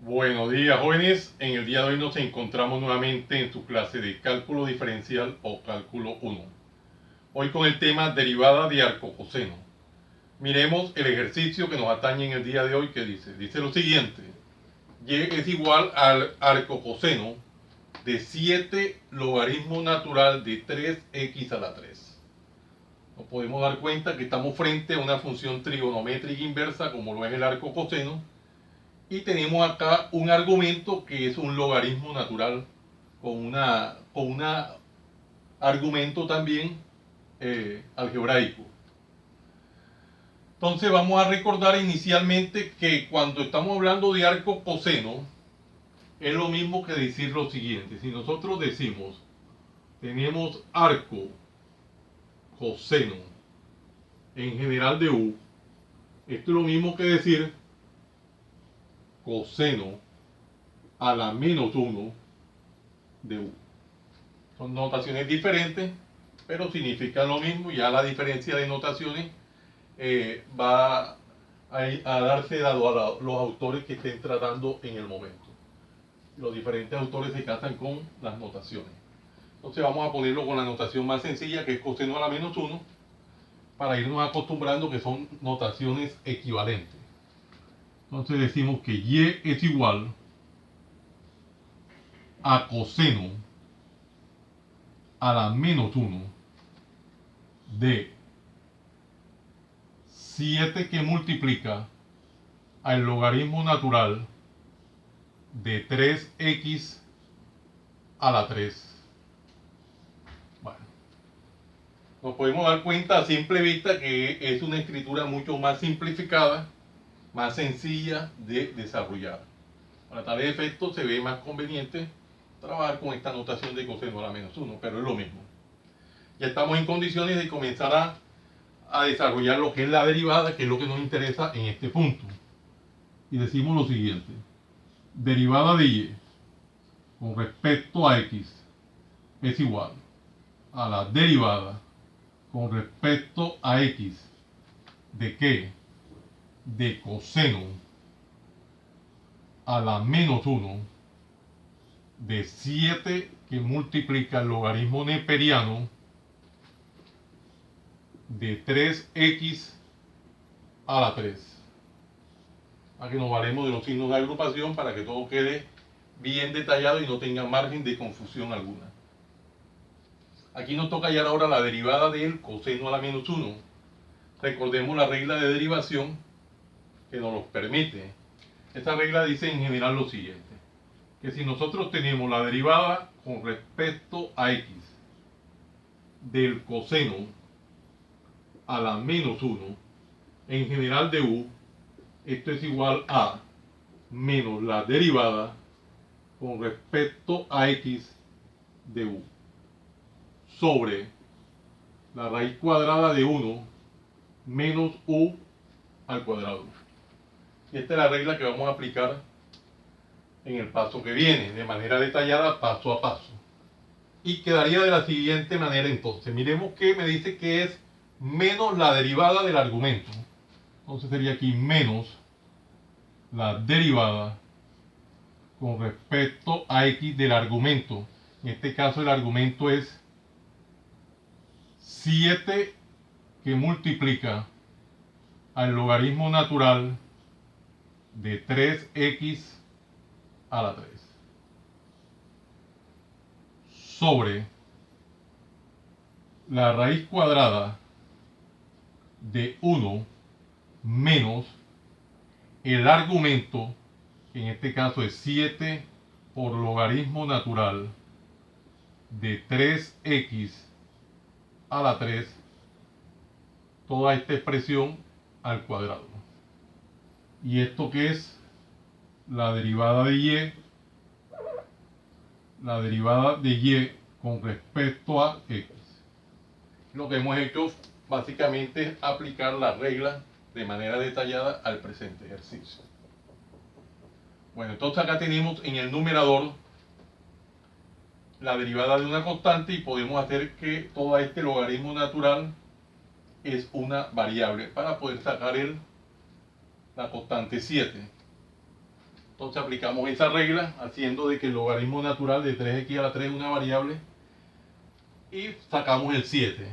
Buenos días, jóvenes. En el día de hoy nos encontramos nuevamente en su clase de cálculo diferencial o cálculo 1. Hoy con el tema derivada de arcocoseno. Miremos el ejercicio que nos atañe en el día de hoy que dice lo siguiente: y es igual al arcocoseno de 7 logaritmo natural de 3x a la 3. Nos podemos dar cuenta que estamos frente a una función trigonométrica inversa como lo es el arcocoseno. Y tenemos acá un argumento que es un logaritmo natural con un argumento también algebraico. Entonces vamos a recordar inicialmente que cuando estamos hablando de arco coseno es lo mismo que decir lo siguiente. Si nosotros decimos tenemos arco coseno en general de u, esto es lo mismo que decir coseno a la menos 1 de u. Son notaciones diferentes, pero significan lo mismo. Ya la diferencia de notaciones va a darse dado a los autores que estén tratando en el momento. Los diferentes autores se casan con las notaciones. Entonces vamos a ponerlo con la notación más sencilla, que es coseno a la menos 1, para irnos acostumbrando que son notaciones equivalentes. Entonces decimos que y es igual a coseno a la menos 1 de 7 que multiplica al logaritmo natural de 3x a la 3. Bueno, nos podemos dar cuenta a simple vista que es una escritura mucho más simplificada, más sencilla de desarrollar. Para tales efectos se ve más conveniente trabajar con esta notación de coseno a la menos 1, pero es lo mismo. Ya estamos en condiciones de comenzar a desarrollar lo que es la derivada, que es lo que nos interesa en este punto. Y decimos lo siguiente: derivada de y con respecto a x es igual a la derivada con respecto a x de qué? De coseno a la menos 1 de 7 que multiplica el logaritmo neperiano de 3x a la 3. Aquí nos valemos de los signos de agrupación para que todo quede bien detallado y no tenga margen de confusión alguna. Aquí nos toca hallar ahora la derivada del coseno a la menos 1. Recordemos la regla de derivación que nos lo permite. Esta regla dice en general lo siguiente: que si nosotros tenemos la derivada con respecto a x del coseno a la menos 1 en general de u, esto es igual a menos la derivada con respecto a x de u sobre la raíz cuadrada de 1 menos u al cuadrado. Y esta es la regla que vamos a aplicar en el paso que viene, de manera detallada, paso a paso. Y quedaría de la siguiente manera entonces. Miremos que me dice que es menos la derivada del argumento. Entonces sería aquí menos la derivada con respecto a x del argumento. En este caso el argumento es 7 que multiplica al logaritmo natural de 3x a la 3 sobre la raíz cuadrada de 1 menos el argumento, que en este caso es 7 por logaritmo natural de 3x a la 3, toda esta expresión al cuadrado. ¿Y esto qué es? La derivada de y, la derivada de y con respecto a x. Lo que hemos hecho básicamente es aplicar la regla de manera detallada al presente ejercicio. Bueno, entonces acá tenemos en el numerador la derivada de una constante y podemos hacer que todo este logaritmo natural es una variable para poder sacar la constante 7. Entonces aplicamos esa regla haciendo de que el logaritmo natural de 3x a la 3 es una variable y sacamos el 7.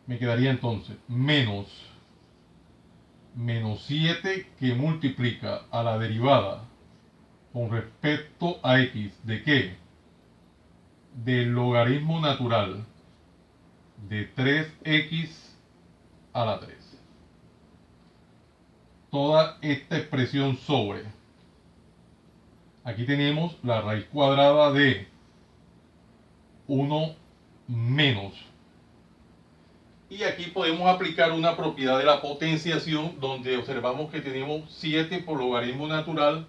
Me quedaría entonces menos 7 que multiplica a la derivada con respecto a x. ¿De qué? Del logaritmo natural de 3x a la 3. Toda esta expresión sobre. Aquí tenemos la raíz cuadrada de 1 menos. Y aquí podemos aplicar una propiedad de la potenciación donde observamos que tenemos 7 por logaritmo natural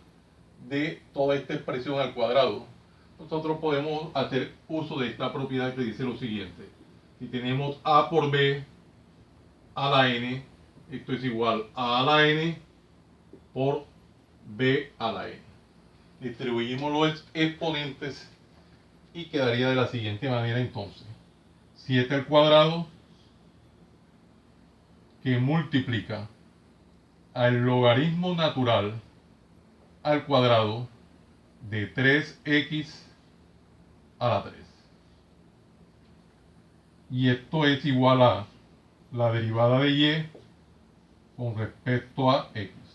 de toda esta expresión al cuadrado. Nosotros podemos hacer uso de esta propiedad que dice lo siguiente. Si tenemos a por b a la n, esto es igual a la n por b a la n. Distribuimos los exponentes y quedaría de la siguiente manera entonces. 7 al cuadrado que multiplica al logaritmo natural al cuadrado de 3x a la 3. Y esto es igual a la derivada de y con respecto a x.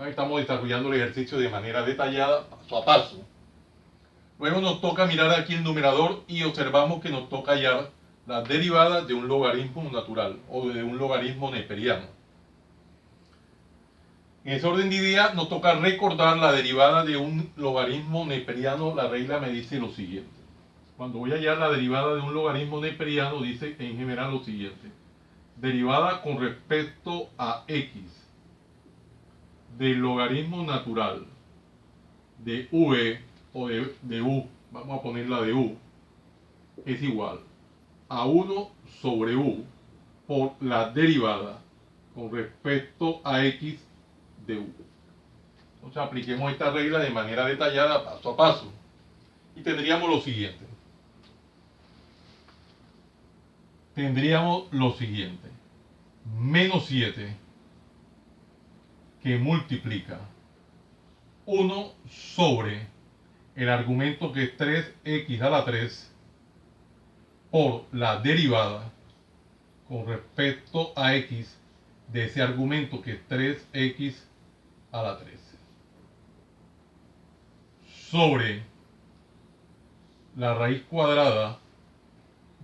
Ahí estamos desarrollando el ejercicio de manera detallada, paso a paso. Luego nos toca mirar aquí el numerador y observamos que nos toca hallar la derivada de un logaritmo natural o de un logaritmo neperiano. En ese orden de ideas nos toca recordar la derivada de un logaritmo neperiano. La regla me dice lo siguiente. Cuando voy a hallar la derivada de un logaritmo neperiano, dice en general lo siguiente. Derivada con respecto a x del logaritmo natural de v o de u, vamos a poner la de u, es igual a 1 sobre u por la derivada con respecto a x de u. Entonces apliquemos esta regla de manera detallada, paso a paso. Y tendríamos lo siguiente. Menos 7 que multiplica 1 sobre el argumento que es 3x a la 3 por la derivada con respecto a x de ese argumento que es 3x a la 3 sobre la raíz cuadrada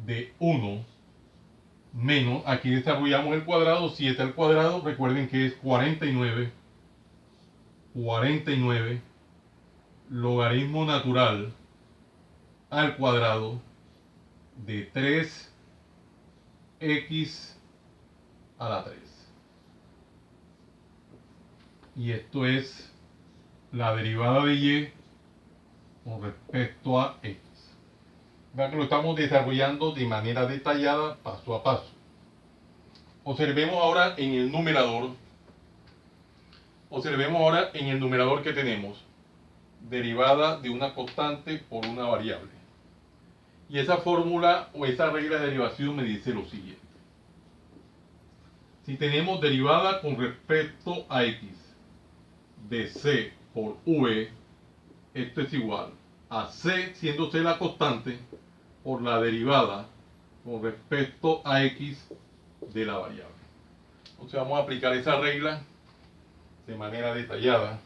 de 1 menos, aquí desarrollamos el cuadrado, 7 al cuadrado, recuerden que es 49 logaritmo natural al cuadrado de 3x a la 3. Y esto es la derivada de y con respecto a x. Vean que lo estamos desarrollando de manera detallada, paso a paso. Observemos ahora en el numerador. Observemos ahora en el numerador que tenemos. Derivada de una constante por una variable. Y esa fórmula o esa regla de derivación me dice lo siguiente. Si tenemos derivada con respecto a x de c por v, esto es igual a c, siendo c la constante, por la derivada con respecto a x de la variable. Entonces vamos a aplicar esa regla de manera detallada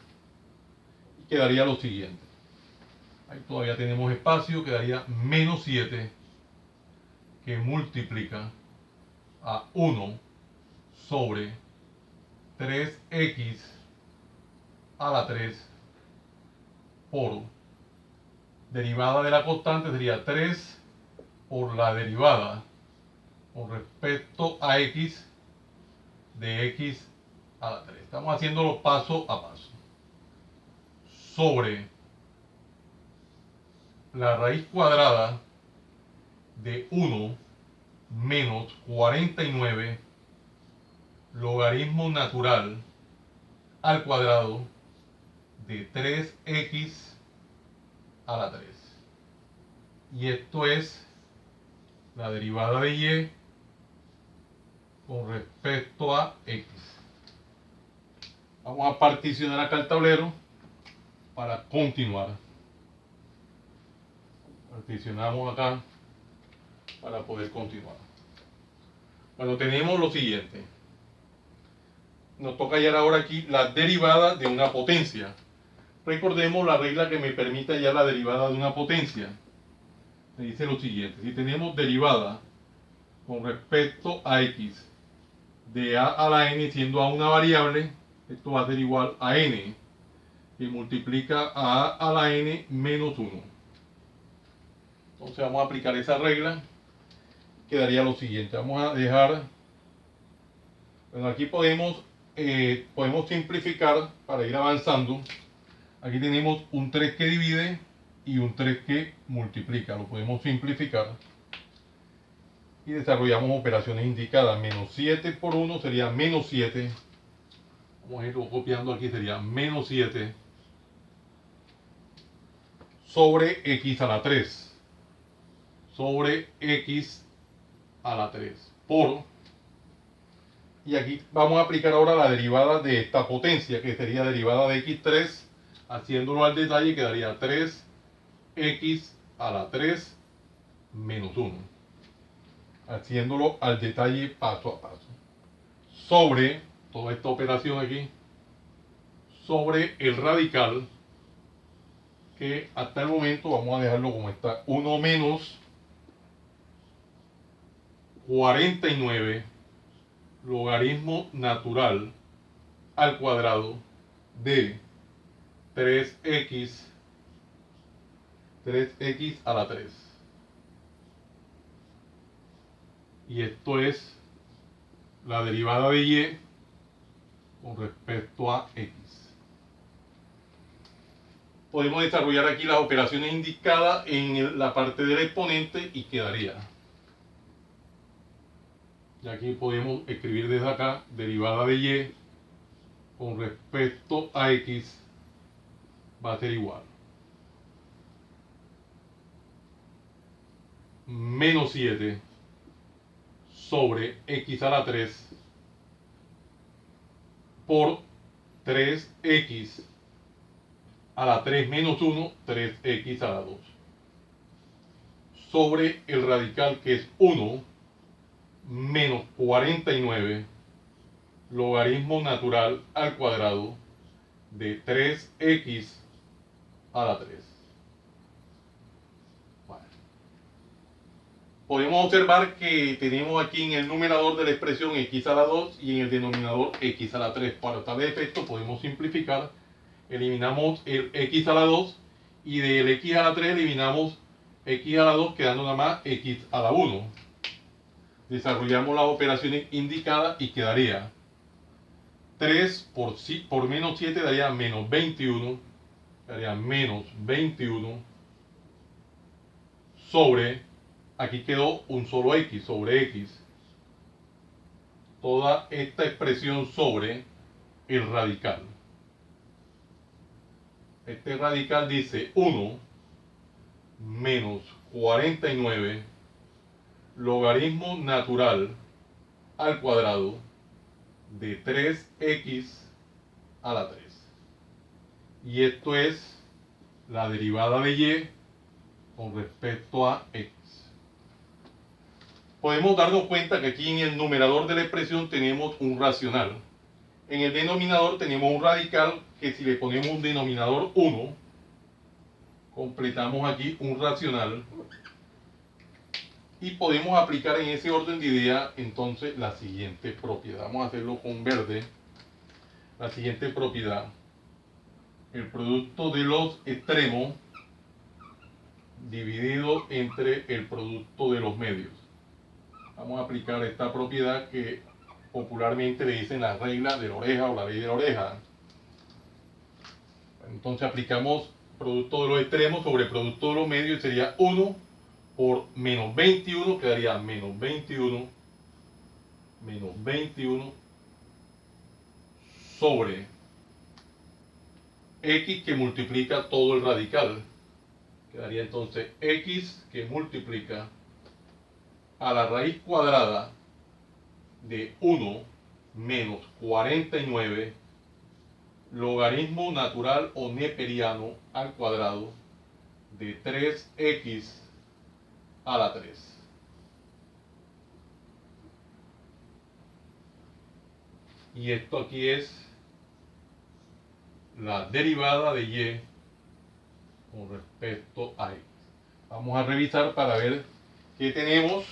y quedaría lo siguiente. Ahí todavía tenemos espacio, quedaría menos 7 que multiplica a 1 sobre 3x a la 3 por derivada de la constante sería 3 por la derivada con respecto a x de x a la 3. Estamos haciéndolo paso a paso. Sobre la raíz cuadrada de 1 menos 49 logaritmo natural al cuadrado de 3x a la 3. Y esto es la derivada de y con respecto a x. Vamos a particionar acá el tablero para continuar. Particionamos acá para poder continuar. Bueno, tenemos lo siguiente. Nos toca hallar ahora aquí la derivada de una potencia. Recordemos la regla que me permite hallar la derivada de una potencia. Me dice lo siguiente. Si tenemos derivada con respecto a x de a a la n siendo a una variable, esto va a ser igual a n, que multiplica a la n menos 1. Entonces vamos a aplicar esa regla. Quedaría lo siguiente. Vamos a dejar... Bueno, aquí podemos simplificar para ir avanzando. Aquí tenemos un 3 que divide y un 3 que multiplica. Lo podemos simplificar. Y desarrollamos operaciones indicadas. Menos 7 por 1 sería menos 7. Vamos a irlo copiando aquí. Sería menos 7 sobre x a la 3. Sobre x a la 3. Por... Y aquí vamos a aplicar ahora la derivada de esta potencia, que sería derivada de x3. Haciéndolo al detalle quedaría 3x a la 3 menos 1. Haciéndolo al detalle paso a paso. Sobre toda esta operación aquí, sobre el radical, que hasta el momento vamos a dejarlo como está, 1 menos 49 logaritmo natural al cuadrado de 3x a la 3. Y esto es la derivada de y con respecto a x. Podemos desarrollar aquí las operaciones indicadas en la parte del exponente y quedaría. Y aquí podemos escribir desde acá, derivada de y con respecto a x va a ser igual. Menos 7 sobre x a la 3 por 3x a la 3 menos 1, 3x a la 2. Sobre el radical que es 1 menos 49 logaritmo natural al cuadrado de 3x a la 3. Bueno. Podemos observar que tenemos aquí en el numerador de la expresión x a la 2 y en el denominador x a la 3. Para tal efecto podemos simplificar. Eliminamos el x a la 2 y del x a la 3 eliminamos x a la 2, quedando nada más x a la 1. Desarrollamos las operaciones indicadas y quedaría 3 por menos 7 daría menos 21, daría menos 21 sobre, aquí quedó un solo x, sobre x. Toda esta expresión sobre el radical. Este radical dice 1 menos 49 logaritmo natural al cuadrado de 3x a la 3. Y esto es la derivada de y con respecto a x. Podemos darnos cuenta que aquí en el numerador de la expresión tenemos un racional. En el denominador tenemos un radical que si le ponemos un denominador 1, completamos aquí un racional y podemos aplicar en ese orden de idea entonces la siguiente propiedad. Vamos a hacerlo con verde. La siguiente propiedad: el producto de los extremos dividido entre el producto de los medios. Vamos a aplicar esta propiedad que popularmente le dicen la regla de la oreja o la ley de la oreja. Entonces aplicamos producto de los extremos sobre producto de los medios y sería 1 por menos 21, quedaría menos 21 sobre x que multiplica todo el radical. Quedaría entonces x que multiplica a la raíz cuadrada de 1 menos 49 logaritmo natural o neperiano al cuadrado de 3x a la 3. Y esto aquí es la derivada de y con respecto a x. Vamos a revisar para ver qué tenemos.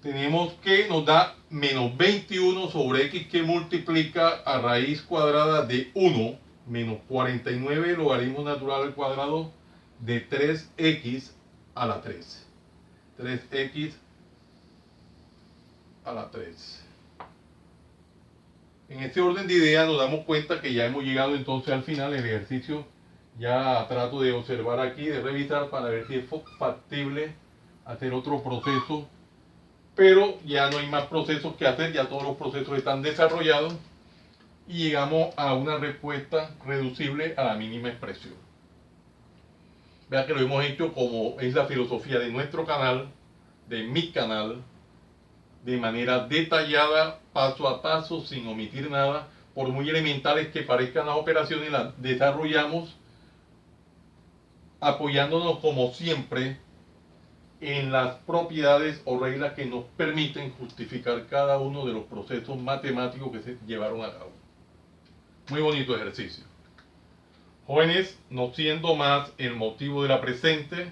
Tenemos que nos da menos 21 sobre x que multiplica a raíz cuadrada de 1 menos 49 logaritmo natural al cuadrado de 3x a la 3. 3x a la 3. En este orden de ideas nos damos cuenta que ya hemos llegado entonces al final del ejercicio. Ya trato de observar aquí, de revisar para ver si es factible hacer otro proceso, pero ya no hay más procesos que hacer, ya todos los procesos están desarrollados y llegamos a una respuesta reducible a la mínima expresión. Vean que lo hemos hecho como es la filosofía de nuestro canal, de mi canal, de manera detallada, paso a paso, sin omitir nada. Por muy elementales que parezcan las operaciones, las desarrollamos apoyándonos como siempre en las propiedades o reglas que nos permiten justificar cada uno de los procesos matemáticos que se llevaron a cabo. Muy bonito ejercicio. Jóvenes, no siendo más el motivo de la presente,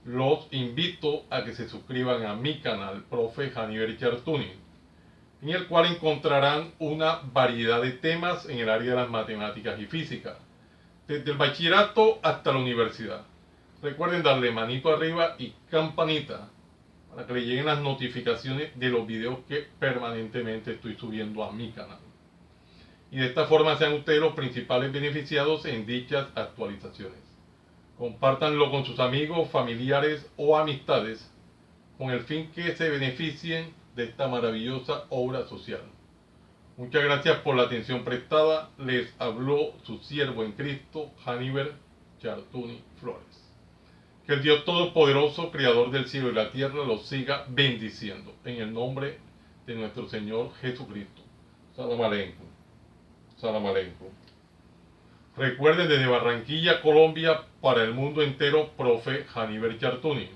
los invito a que se suscriban a mi canal, Profe Janiver Chartuni, en el cual encontrarán una variedad de temas en el área de las matemáticas y física, desde el bachillerato hasta la universidad. Recuerden darle manito arriba y campanita para que le lleguen las notificaciones de los videos que permanentemente estoy subiendo a mi canal. Y de esta forma sean ustedes los principales beneficiados en dichas actualizaciones. Compártanlo con sus amigos, familiares o amistades con el fin que se beneficien de esta maravillosa obra social. Muchas gracias por la atención prestada. Les habló su siervo en Cristo, Janiver Chartuni Flores. Que el Dios Todopoderoso, Creador del cielo y la tierra, los siga bendiciendo. En el nombre de nuestro Señor Jesucristo. Salam aleikum. Salam aleikum. Recuerden, desde Barranquilla, Colombia, para el mundo entero, Profe Janiver Chartuni.